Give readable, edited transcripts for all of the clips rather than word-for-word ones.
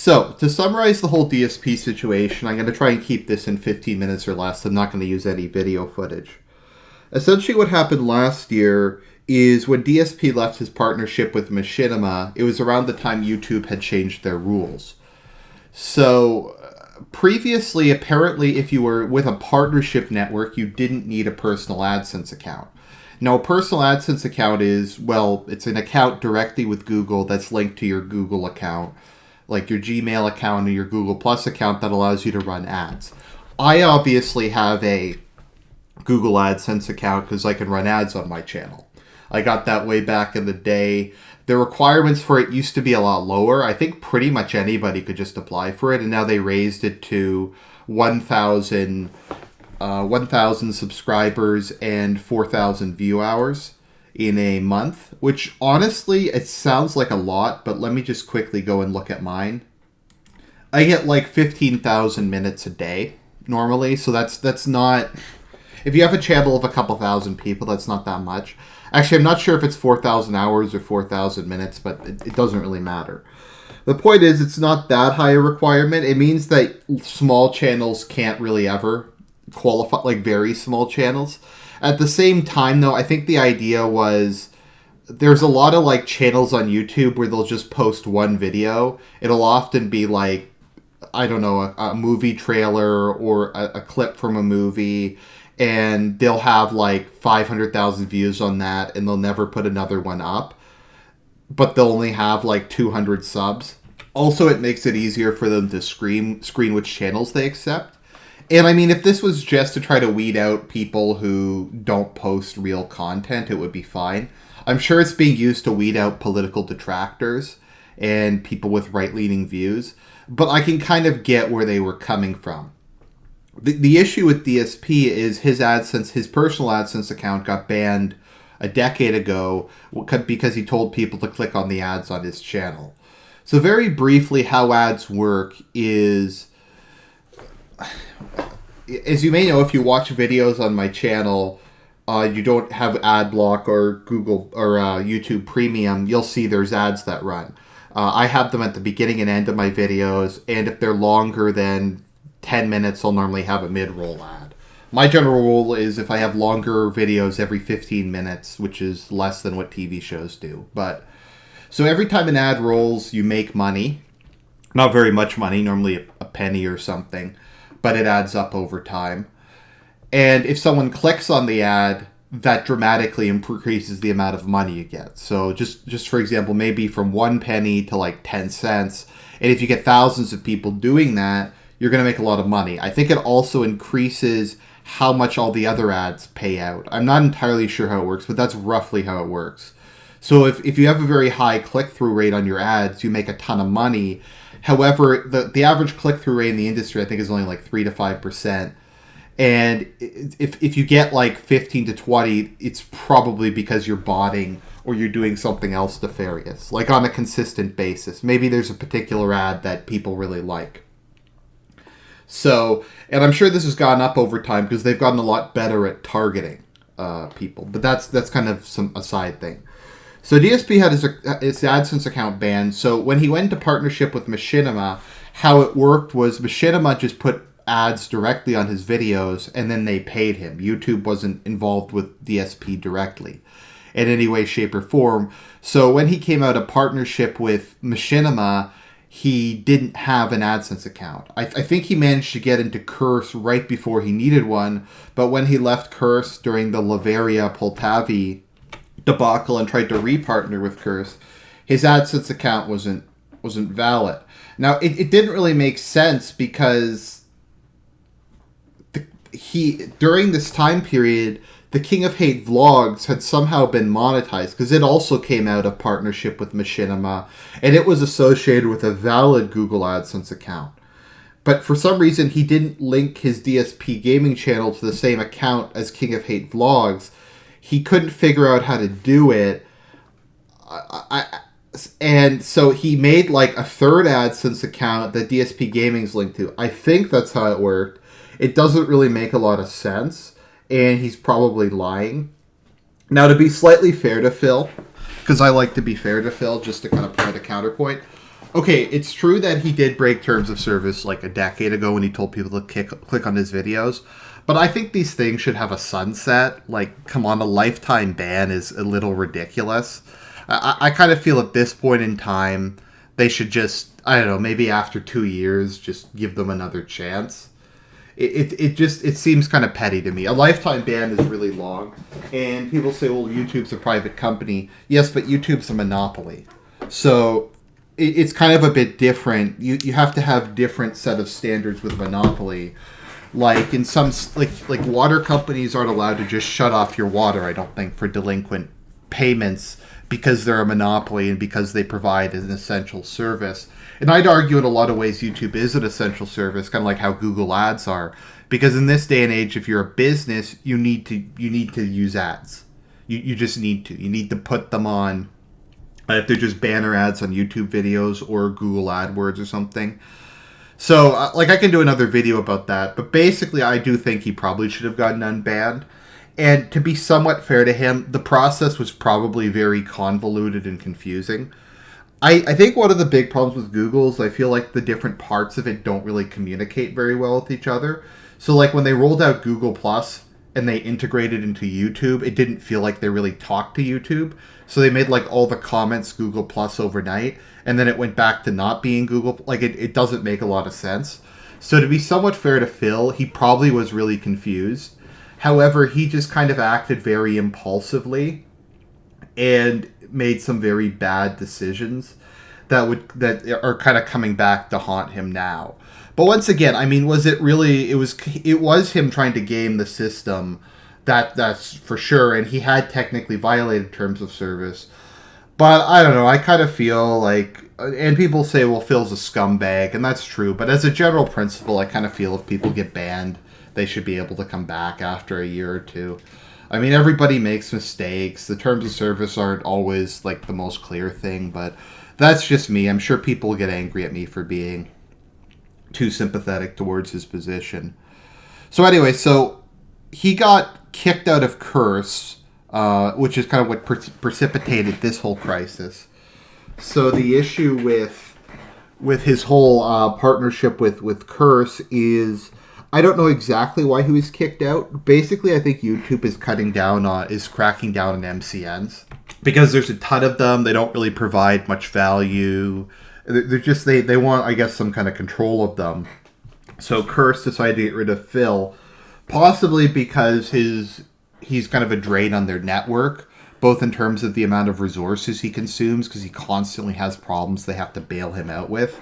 So, to summarize the whole DSP situation, I'm going to try and keep this in 15 minutes or less. I'm not going to use any video footage. Essentially what happened last year is when DSP left his partnership with Machinima, it was around the time YouTube had changed their rules. So, previously, apparently, if you were with a partnership network, you didn't need a personal AdSense account. Now, a personal AdSense account is, well, it's an account directly with Google that's linked to your Google account, like your Gmail account or your Google Plus account that allows you to run ads. I obviously have a Google AdSense account because I can run ads on my channel. I got that way back in the day. The requirements for it used to be a lot lower. I think pretty much anybody could just apply for it, and now they raised it to 1,000 subscribers and 4,000 view hours in a month, which honestly, it sounds like a lot, but let me just quickly go and look at mine. I get like 15,000 minutes a day normally, so that's not... If you have a channel of a couple thousand people, that's not that much. Actually, I'm not sure if it's 4,000 hours or 4,000 minutes, but it doesn't really matter. The point is, it's not that high a requirement. It means that small channels can't really ever qualify, like very small channels. At the same time, though, I think the idea was there's a lot of like channels on YouTube where they'll just post one video. It'll often be like, I don't know, a movie trailer or a clip from a movie, and they'll have like 500,000 views on that, and they'll never put another one up. But they'll only have like 200 subs. Also, it makes it easier for them to screen which channels they accept. And I mean, if this was just to try to weed out people who don't post real content, it would be fine. I'm sure it's being used to weed out political detractors and people with right-leaning views, but I can kind of get where they were coming from. The issue with DSP is his personal AdSense account got banned a decade ago because he told people to click on the ads on his channel. So very briefly, how ads work is... As you may know, if you watch videos on my channel, you don't have ad block or Google or YouTube Premium, you'll see there's ads that run. I have them at the beginning and end of my videos, and if they're longer than 10 minutes, I'll normally have a mid-roll ad. My general rule is if I have longer videos every 15 minutes, which is less than what TV shows do. But so every time an ad rolls, you make money. Not very much money, normally a penny or something, but it adds up over time. And if someone clicks on the ad, that dramatically increases the amount of money you get. So just for example, maybe from 1 penny to like 10 cents. And if you get thousands of people doing that, you're going to make a lot of money. I think it also increases how much all the other ads pay out. I'm not entirely sure how it works, but that's roughly how it works. So if you have a very high click-through rate on your ads, you make a ton of money. However, the average click-through rate in the industry, I think, is only like 3 to 5%. And if you get like 15 to 20, it's probably because you're botting or you're doing something else nefarious, like on a consistent basis. Maybe there's a particular ad that people really like. So, and I'm sure this has gone up over time because they've gotten a lot better at targeting people. But that's kind of a side thing. So DSP had his AdSense account banned. So when he went into partnership with Machinima, how it worked was Machinima just put ads directly on his videos, and then they paid him. YouTube wasn't involved with DSP directly in any way, shape, or form. So when he came out of partnership with Machinima, he didn't have an AdSense account. I think he managed to get into Curse right before he needed one, but when he left Curse during the Laveria Poltavi debacle and tried to repartner with Curse, his AdSense account wasn't valid. Now, it didn't really make sense because during this time period, the King of Hate vlogs had somehow been monetized because it also came out of partnership with Machinima, and it was associated with a valid Google AdSense account. But for some reason, he didn't link his DSP gaming channel to the same account as King of Hate vlogs. He couldn't figure out how to do it. And so he made like a third AdSense account that DSP Gaming's linked to. I think that's how it worked. It doesn't really make a lot of sense, and he's probably lying. Now, to be slightly fair to Phil, because I like to be fair to Phil, just to kind of provide a counterpoint, Okay, it's true that he did break terms of service like a decade ago when he told people to click on his videos. But I think these things should have a sunset. Like, come on, a lifetime ban is a little ridiculous. I kind of feel at this point in time, they should just, I don't know, maybe after 2 years, just give them another chance. It seems kind of petty to me. A lifetime ban is really long. And people say, well, YouTube's a private company. Yes, but YouTube's a monopoly. So it's kind of a bit different. You have to have different set of standards with monopoly. Like in some like water companies aren't allowed to just shut off your water, I don't think, for delinquent payments because they're a monopoly and because they provide an essential service. And I'd argue in a lot of ways YouTube is an essential service, kind of like how Google Ads are. Because in this day and age, if you're a business, you need to use ads. You just need to. You need to put them on. If they're just banner ads on YouTube videos or Google AdWords or something. So, I can do another video about that. But basically, I do think he probably should have gotten unbanned. And to be somewhat fair to him, the process was probably very convoluted and confusing. I think one of the big problems with Google is I feel like the different parts of it don't really communicate very well with each other. So, like, when they rolled out Google Plus and they integrated into YouTube, it didn't feel like they really talked to YouTube. So they made, like, all the comments Google Plus overnight, and then it went back to not being Google. Like, it doesn't make a lot of sense. So to be somewhat fair to Phil, he probably was really confused. However, he just kind of acted very impulsively and made some very bad decisions that are kind of coming back to haunt him now. But once again, I mean, was it really? It was him trying to game the system. That's for sure, and he had technically violated terms of service. But I don't know. I kind of feel like, and people say, well, Phil's a scumbag, and that's true. But as a general principle, I kind of feel if people get banned, they should be able to come back after a year or two. I mean, everybody makes mistakes. The terms of service aren't always like the most clear thing, but that's just me. I'm sure people will get angry at me for being too sympathetic towards his position. So anyway, so he got kicked out of Curse, which is kind of what precipitated this whole crisis. So the issue with his whole partnership with Curse is, I don't know exactly why he was kicked out. Basically, I think YouTube is cracking down on MCNs because there's a ton of them. They don't really provide much value. They're just they want, I guess, some kind of control of them. So Curse decided to get rid of Phil, possibly because he's kind of a drain on their network, both in terms of the amount of resources he consumes, because he constantly has problems they have to bail him out with.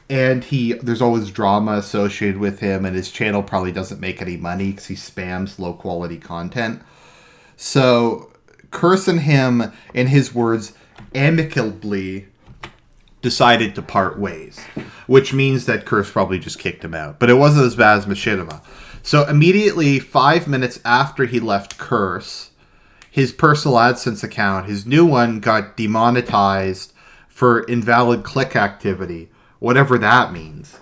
And there's always drama associated with him, and his channel probably doesn't make any money because he spams low-quality content. So Curse and him, in his words, amicably decided to part ways, which means that Curse probably just kicked him out. But it wasn't as bad as Machinima. So immediately, 5 minutes after he left Curse, his personal AdSense account, his new one, got demonetized for invalid click activity, whatever that means.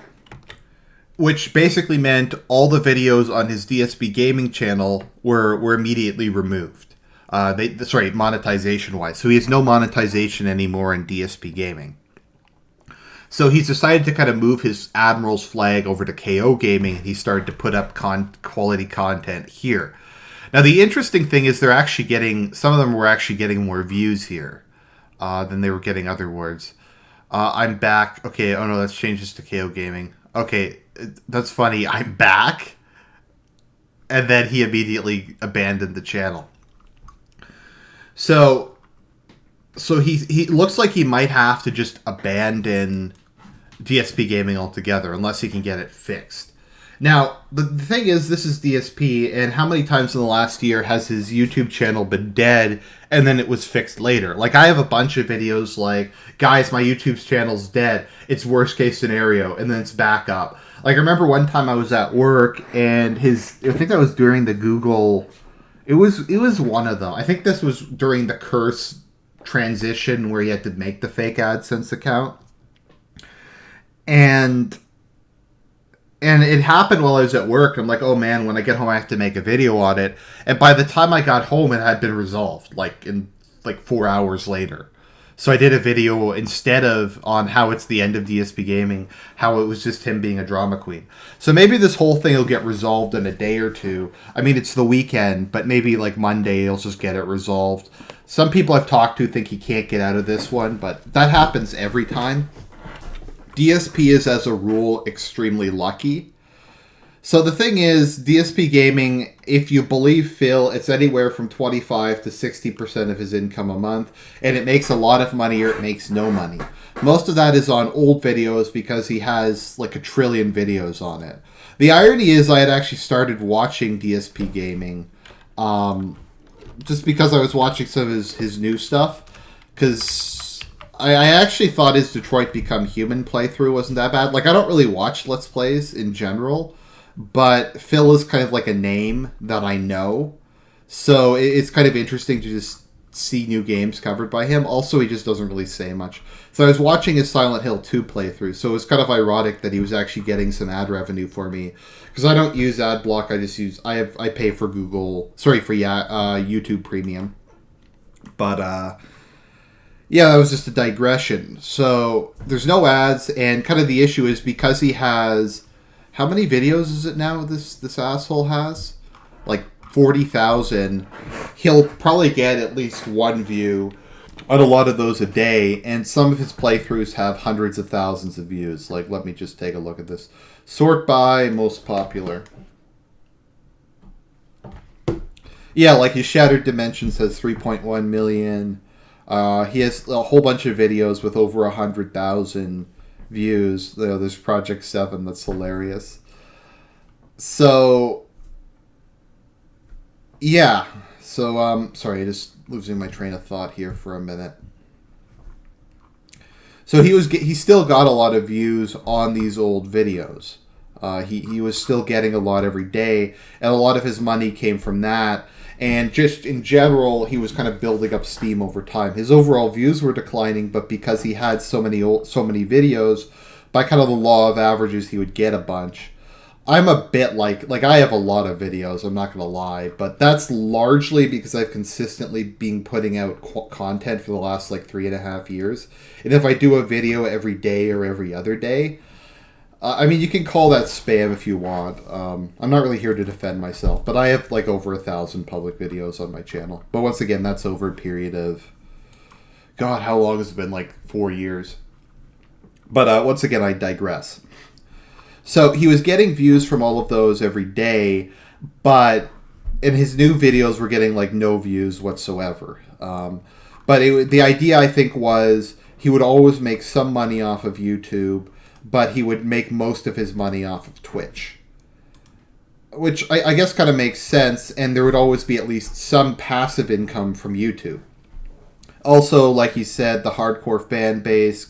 Which basically meant all the videos on his DSP gaming channel were immediately removed. Monetization-wise. So he has no monetization anymore in DSP gaming. So he's decided to kind of move his Admiral's flag over to KO Gaming, and he started to put up quality content here. Now, the interesting thing is some of them were actually getting more views here than they were getting other words. I'm back. Okay, oh no, let's change this to KO Gaming. Okay, that's funny. I'm back. And then he immediately abandoned the channel. So he looks like he might have to just abandon DSP Gaming altogether unless he can get it fixed. Now, the thing is, this is DSP, and how many times in the last year has his YouTube channel been dead and then it was fixed later? Like, I have a bunch of videos like, guys, my YouTube channel's dead. It's worst case scenario, and then it's back up. Like, I remember one time I was at work, and I think that was during the Google, it was one of them. I think this was during the Curse transition where he had to make the fake AdSense account. And it happened while I was at work. I'm like, oh man, when I get home I have to make a video on it. And by the time I got home, it had been resolved, like 4 hours later. So I did a video instead of on how it's the end of DSP Gaming, how it was just him being a drama queen. So maybe this whole thing will get resolved in a day or two. I mean, it's the weekend, but maybe like Monday he'll just get it resolved. Some people I've talked to think he can't get out of this one, but that happens every time. DSP is, as a rule, extremely lucky. So the thing is, DSP Gaming, if you believe Phil, it's anywhere from 25 to 60% of his income a month, and it makes a lot of money or it makes no money. Most of that is on old videos because he has like 1 trillion videos on it. The irony is I had actually started watching DSP Gaming just because I was watching some of his new stuff, because I actually thought his Detroit Become Human playthrough wasn't that bad. Like, I don't really watch Let's Plays in general, but Phil is kind of like a name that I know. So it's kind of interesting to just see new games covered by him. Also, he just doesn't really say much. So I was watching his Silent Hill 2 playthrough, so it was kind of ironic that he was actually getting some ad revenue for me. Because I don't use AdBlock, I pay for YouTube Premium. But, yeah, that was just a digression. So there's no ads, and kind of the issue is because he has... How many videos is it now this asshole has? Like 40,000. He'll probably get at least one view on a lot of those a day, and some of his playthroughs have hundreds of thousands of views. Like, let me just take a look at this. Sort by most popular. Yeah, like his Shattered Dimensions has 3.1 million. He has a whole bunch of videos with over 100,000 views. There's Project 7, that's hilarious. So, yeah. So, sorry, just losing my train of thought here for a minute. So he still got a lot of views on these old videos. He was still getting a lot every day, and a lot of his money came from that. And just in general, he was kind of building up steam over time. His overall views were declining, but because he had so many videos, by kind of the law of averages, he would get a bunch. I'm a bit like I have a lot of videos, I'm not going to lie, but that's largely because I've consistently been putting out content for the last like 3.5 years. And if I do a video every day or every other day, I mean, you can call that spam if you want. I'm not really here to defend myself, but I have like over 1,000 public videos on my channel. But once again, that's over a period of, God, how long has it been? Like 4 years. But once again, I digress. So he was getting views from all of those every day, but in his new videos were getting like no views whatsoever. But the idea, I think, was he would always make some money off of YouTube, but he would make most of his money off of Twitch. Which I guess kind of makes sense, and there would always be at least some passive income from YouTube. Also, like he said, the hardcore fan base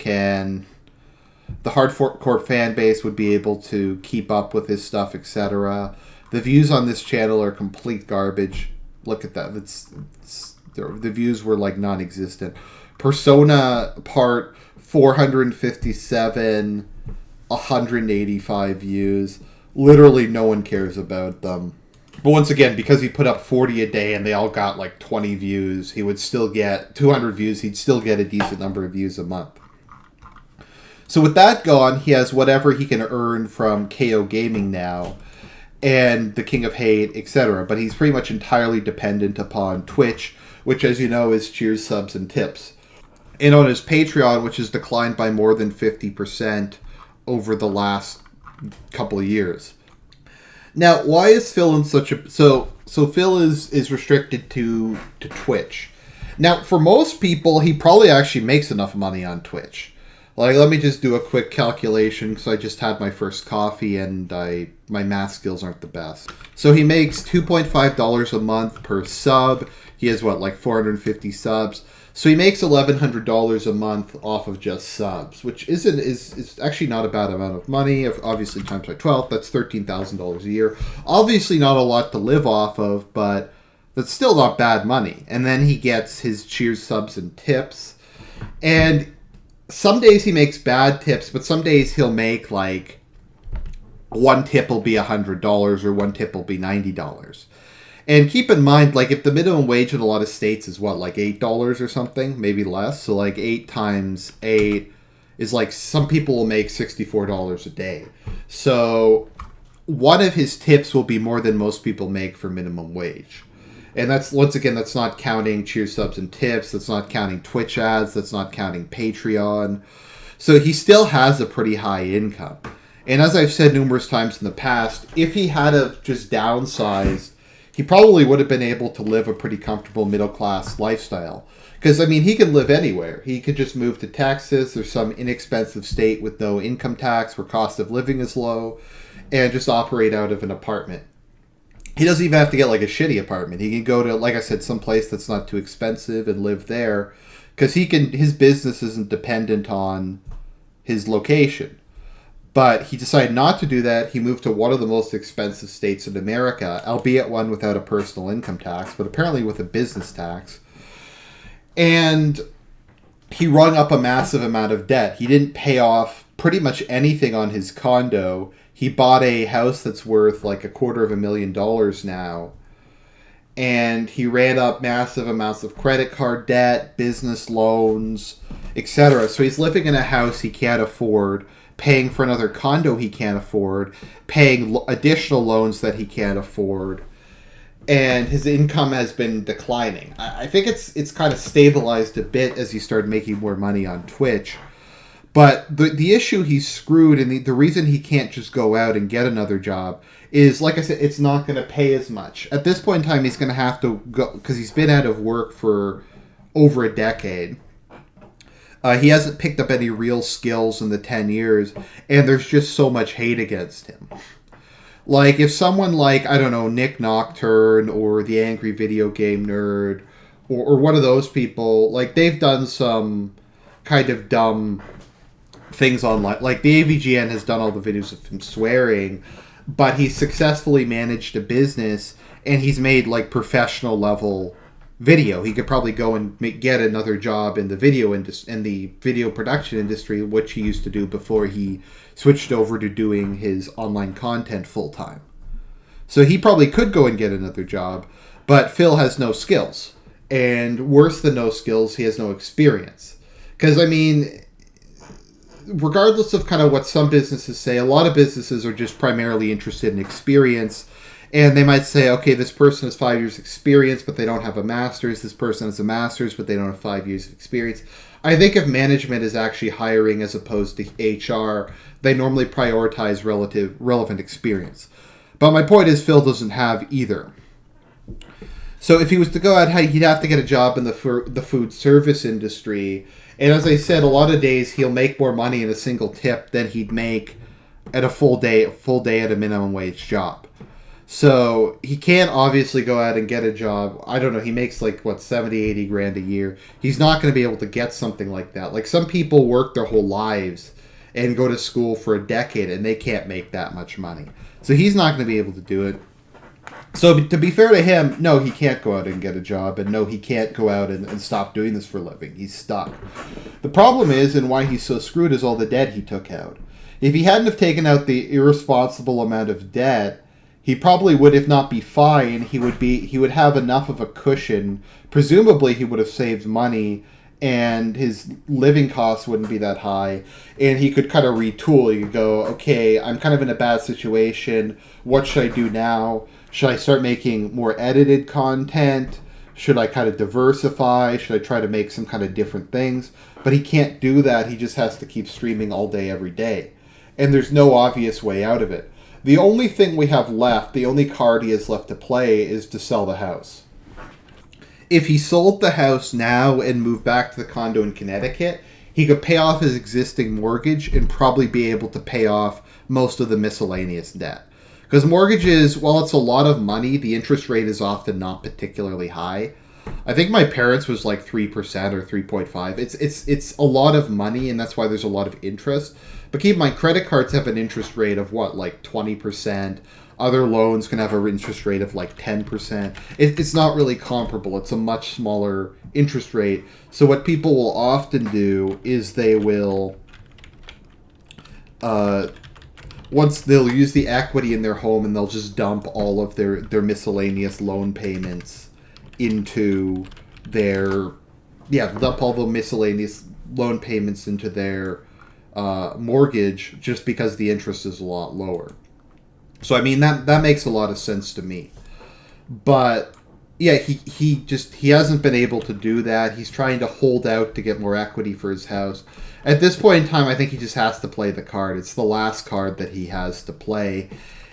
would be able to keep up with his stuff, etc. The views on this channel are complete garbage. Look at that. The views were like non-existent. Persona Part 457, 185 views. Literally no one cares about them. But once again, because he put up 40 a day and they all got like 20 views, he would still get 200 views. He'd still get a decent number of views a month. So with that gone, he has whatever he can earn from KO Gaming now and the King of Hate, etc. But he's pretty much entirely dependent upon Twitch, which, as you know, is cheers, subs, and tips. And on his Patreon, which has declined by more than 50% over the last couple of years. Now, why is Phil in such a... So Phil is restricted to Twitch. Now, for most people, he probably actually makes enough money on Twitch. Like, let me just do a quick calculation, because I just had my first coffee, and my math skills aren't the best. So he makes $2.5 a month per sub. He has, like 450 subs. So he makes $1,100 a month off of just subs, which is actually not a bad amount of money. Obviously, times by 12, that's $13,000 a year. Obviously not a lot to live off of, but that's still not bad money. And then he gets his cheers, subs, and tips. And some days he makes bad tips, but some days he'll make like one tip will be $100 or one tip will be $90. And keep in mind, like, if the minimum wage in a lot of states is what, like $8 or something, maybe less. So like 8 times 8 is like, some people will make $64 a day. So one of his tips will be more than most people make for minimum wage. And that's, once again, that's not counting cheer subs and tips. That's not counting Twitch ads. That's not counting Patreon. So he still has a pretty high income. And as I've said numerous times in the past, if he had have just downsized, he probably would have been able to live a pretty comfortable middle-class lifestyle. Because, I mean, he could live anywhere. He could just move to Texas or some inexpensive state with no income tax where cost of living is low, and just operate out of an apartment. He doesn't even have to get, like, a shitty apartment. He can go to, like I said, some place that's not too expensive and live there. Because his business isn't dependent on his location. But he decided not to do that. He moved to one of the most expensive states in America, albeit one without a personal income tax, but apparently with a business tax. And he rung up a massive amount of debt. He didn't pay off pretty much anything on his condo. He bought a house that's worth like $250,000 now. And he ran up massive amounts of credit card debt, business loans, etc. So he's living in a house he can't afford, paying for another condo he can't afford, paying additional loans that he can't afford, and his income has been declining. I think it's kind of stabilized a bit as he started making more money on Twitch. But the issue he's screwed, and the reason he can't just go out and get another job is, like I said, it's not going to pay as much. At this point in time, he's going to have to go, because he's been out of work for over a decade. He hasn't picked up any real skills in the 10 years, and there's just so much hate against him. Like, if someone like, I don't know, Nick Nocturne or the Angry Video Game Nerd or one of those people, like, they've done some kind of dumb things online. Like, the AVGN has done all the videos of him swearing, but he's successfully managed a business, and he's made, like, professional level video. He could probably go and get another job in the video production industry, which he used to do before he switched over to doing his online content full time. So he probably could go and get another job, but Phil has no skills. And worse than no skills, he has no experience. Because, I mean, regardless of kind of what some businesses say, a lot of businesses are just primarily interested in experience. And they might say, okay, this person has 5 years experience, but they don't have a master's. This person has a master's, but they don't have 5 years of experience. I think if management is actually hiring as opposed to HR, they normally prioritize relevant experience. But my point is, Phil doesn't have either. So if he was to go out, he'd have to get a job in the food service industry. And as I said, a lot of days he'll make more money in a single tip than he'd make at a full day at a minimum wage job. So he can't obviously go out and get a job. I don't know. He makes like, 70, 80 grand a year. He's not going to be able to get something like that. Like, some people work their whole lives and go to school for a decade and they can't make that much money. So he's not going to be able to do it. So to be fair to him, no, he can't go out and get a job. And no, he can't go out and stop doing this for a living. He's stuck. The problem is, and why he's so screwed, is all the debt he took out. If he hadn't have taken out the irresponsible amount of debt, he probably would, if not be fine, he would have enough of a cushion. Presumably, he would have saved money, and his living costs wouldn't be that high. And he could kind of retool. He could go, okay, I'm kind of in a bad situation. What should I do now? Should I start making more edited content? Should I kind of diversify? Should I try to make some kind of different things? But he can't do that. He just has to keep streaming all day, every day. And there's no obvious way out of it. The only thing we have left, the only card he has left to play, is to sell the house. If he sold the house now and moved back to the condo in Connecticut, he could pay off his existing mortgage and probably be able to pay off most of the miscellaneous debt. Because mortgages, while it's a lot of money, the interest rate is often not particularly high. I think my parents was like 3% or 3.5. It's a lot of money, and that's why there's a lot of interest. But keep in mind, credit cards have an interest rate of like 20%. Other loans can have an interest rate of like 10%. It's not really comparable. It's a much smaller interest rate. So what people will often do is they will once they'll use the equity in their home and they'll just dump all of their miscellaneous loan payments into their, yeah, dump all the miscellaneous loan payments into their mortgage just because the interest is a lot lower. So I mean that makes a lot of sense to me. But yeah, he hasn't been able to do that. He's trying to hold out to get more equity for his house. At this point in time, I think he just has to play the card. It's the last card that he has to play,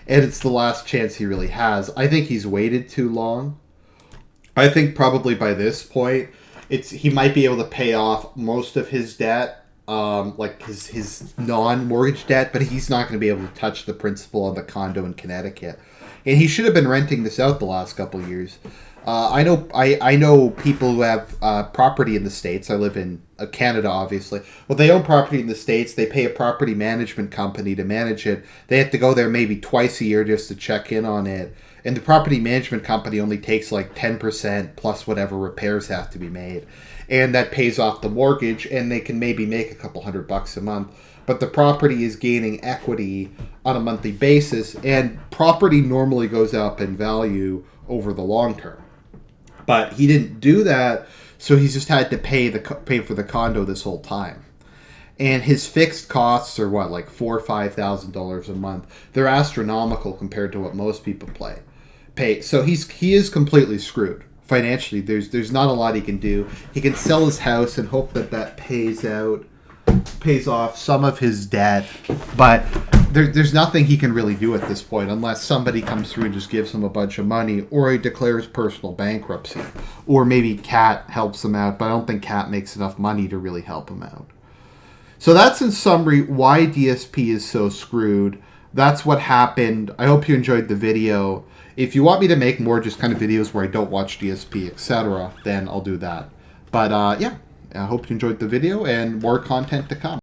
and it's the last chance he really has. I think he's waited too long. I think probably by this point, he might be able to pay off most of his debt, like his non-mortgage debt, but he's not going to be able to touch the principal on the condo in Connecticut. And he should have been renting this out the last couple of years. I know people who have property in the States. I live in Canada, obviously. Well, they own property in the States. They pay a property management company to manage it. They have to go there maybe twice a year just to check in on it. And the property management company only takes like 10% plus whatever repairs have to be made. And that pays off the mortgage, and they can maybe make a couple $100 a month. But the property is gaining equity on a monthly basis, and property normally goes up in value over the long term. But he didn't do that, so he's just had to pay for the condo this whole time. And his fixed costs are what, like $4,000 or $5,000 a month. They're astronomical compared to what most people pay. So he is completely screwed financially. There's not a lot he can do. He can sell his house and hope that pays off some of his debt, but there's nothing he can really do at this point unless somebody comes through and just gives him a bunch of money, or he declares personal bankruptcy, or maybe Cat helps him out, but I don't think Cat makes enough money to really help him out. So that's in summary why DSP is so screwed. That's what happened. I hope you enjoyed the video. If you want me to make more just kind of videos where I don't watch DSP, etc., then I'll do that. But yeah, I hope you enjoyed the video and more content to come.